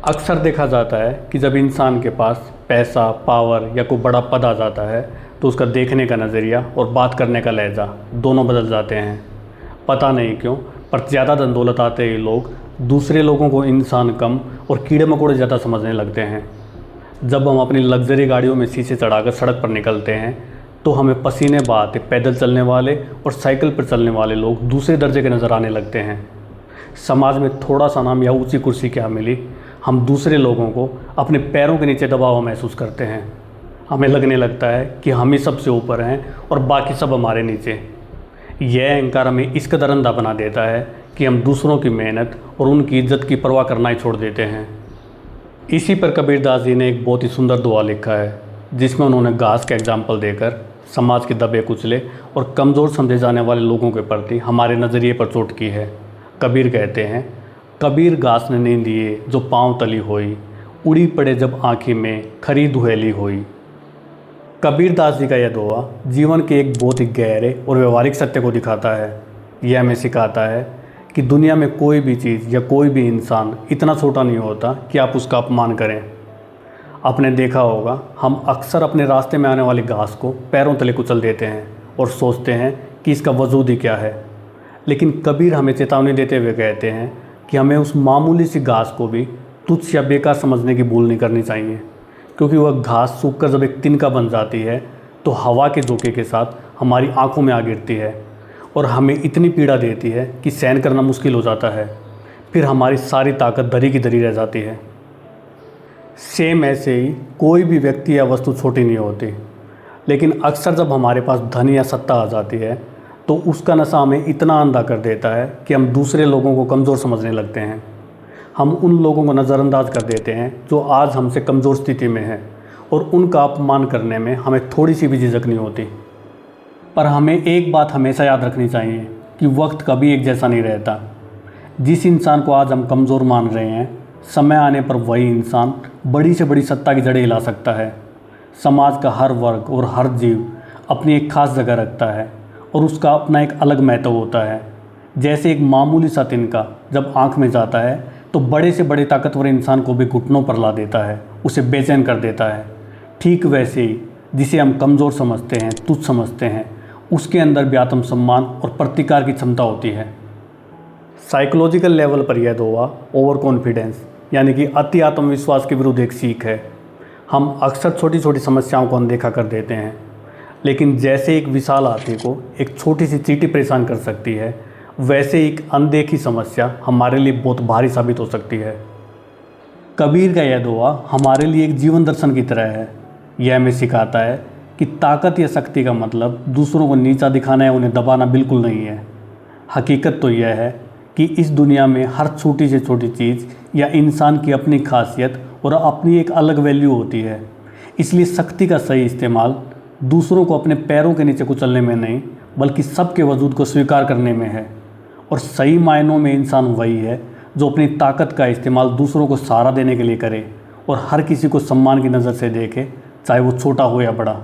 अक्सर देखा जाता है कि जब इंसान के पास पैसा, पावर या कोई बड़ा पद आ जाता है तो उसका देखने का नज़रिया और बात करने का लहजा दोनों बदल जाते हैं। पता नहीं क्यों, पर ज़्यादा धन दौलत आते ही लोग दूसरे लोगों को इंसान कम और कीड़े मकोड़े ज़्यादा समझने लगते हैं। जब हम अपनी लग्जरी गाड़ियों में शीशे चढ़ाकर सड़क पर निकलते हैं तो हमें पसीने बहाते पैदल चलने वाले और साइकिल पर चलने वाले लोग दूसरे दर्जे के नज़र आने लगते हैं। समाज में थोड़ा सा नाम या ऊंची कुर्सी क्या मिली, हम दूसरे लोगों को अपने पैरों के नीचे दबा हुआ महसूस करते हैं। हमें लगने लगता है कि हम ही सबसे ऊपर हैं और बाकी सब हमारे नीचे। यह अहंकार हमें इस कदर अंधा बना देता है कि हम दूसरों की मेहनत और उनकी इज्जत की परवाह करना ही छोड़ देते हैं। इसी पर कबीरदास जी ने एक बहुत ही सुंदर दुआ लिखा है, जिसमें उन्होंने घास का एग्जाम्पल देकर समाज के दबे कुचले और कमज़ोर समझे जाने वाले लोगों के प्रति हमारे नज़रिए पर चोट की है। कबीर कहते हैं, कबीर घास ने नींद लिए जो पाँव तली होई, उड़ी पड़े जब आँखी में खरी दुहेली होई। कबीरदास जी का यह दुआ जीवन के एक बहुत ही गहरे और व्यवहारिक सत्य को दिखाता है। यह हमें सिखाता है कि दुनिया में कोई भी चीज़ या कोई भी इंसान इतना छोटा नहीं होता कि आप उसका अपमान करें। आपने देखा होगा, हम अक्सर अपने रास्ते में आने वाली घास को पैरों तले कुचल देते हैं और सोचते हैं कि इसका वजूद ही क्या है। लेकिन कबीर हमें चेतावनी देते हुए कहते हैं कि हमें उस मामूली सी घास को भी तुच्छ या बेकार समझने की भूल नहीं करनी चाहिए, क्योंकि वह घास सूखकर जब एक तिनका बन जाती है तो हवा के झोंके के साथ हमारी आंखों में आ गिरती है और हमें इतनी पीड़ा देती है कि सहन करना मुश्किल हो जाता है। फिर हमारी सारी ताकत धरी की धरी रह जाती है। सेम ऐसे ही कोई भी व्यक्ति या वस्तु छोटी नहीं होती, लेकिन अक्सर जब हमारे पास धन या सत्ता आ जाती है तो उसका नशा हमें इतना अंधा कर देता है कि हम दूसरे लोगों को कमज़ोर समझने लगते हैं। हम उन लोगों को नज़रअंदाज कर देते हैं जो आज हमसे कमज़ोर स्थिति में हैं, और उनका अपमान करने में हमें थोड़ी सी भी झिझक नहीं होती। पर हमें एक बात हमेशा याद रखनी चाहिए कि वक्त कभी एक जैसा नहीं रहता। जिस इंसान को आज हम कमज़ोर मान रहे हैं, समय आने पर वही इंसान बड़ी से बड़ी सत्ता की जड़ें हिला सकता है। समाज का हर वर्ग और हर जीव अपनी एक खास जगह रखता है और उसका अपना एक अलग महत्व होता है। जैसे एक मामूली सा तिनका जब आँख में जाता है तो बड़े से बड़े ताकतवर इंसान को भी घुटनों पर ला देता है, उसे बेचैन कर देता है। ठीक वैसे ही जिसे हम कमज़ोर समझते हैं, तुच्छ समझते हैं, उसके अंदर भी आत्मसम्मान और प्रतिकार की क्षमता होती है। साइकोलॉजिकल लेवल पर यह दुआ ओवर कॉन्फिडेंस यानी कि अति आत्मविश्वास के विरुद्ध एक सीख है। हम अक्सर छोटी छोटी समस्याओं को अनदेखा कर देते हैं, लेकिन जैसे एक विशाल हाथी को एक छोटी सी चींटी परेशान कर सकती है, वैसे एक अनदेखी समस्या हमारे लिए बहुत भारी साबित हो सकती है। कबीर का यह दुआ हमारे लिए एक जीवन दर्शन की तरह है। यह हमें सिखाता है कि ताकत या शक्ति का मतलब दूसरों को नीचा दिखाना या उन्हें दबाना बिल्कुल नहीं है। हकीकत तो यह है कि इस दुनिया में हर छोटी से छोटी चीज़ या इंसान की अपनी खासियत और अपनी एक अलग वैल्यू होती है। इसलिए शक्ति का सही इस्तेमाल दूसरों को अपने पैरों के नीचे कुचलने में नहीं, बल्कि सबके वजूद को स्वीकार करने में है। और सही मायनों में इंसान वही है जो अपनी ताकत का इस्तेमाल दूसरों को सहारा देने के लिए करे और हर किसी को सम्मान की नज़र से देखे, चाहे वो छोटा हो या बड़ा।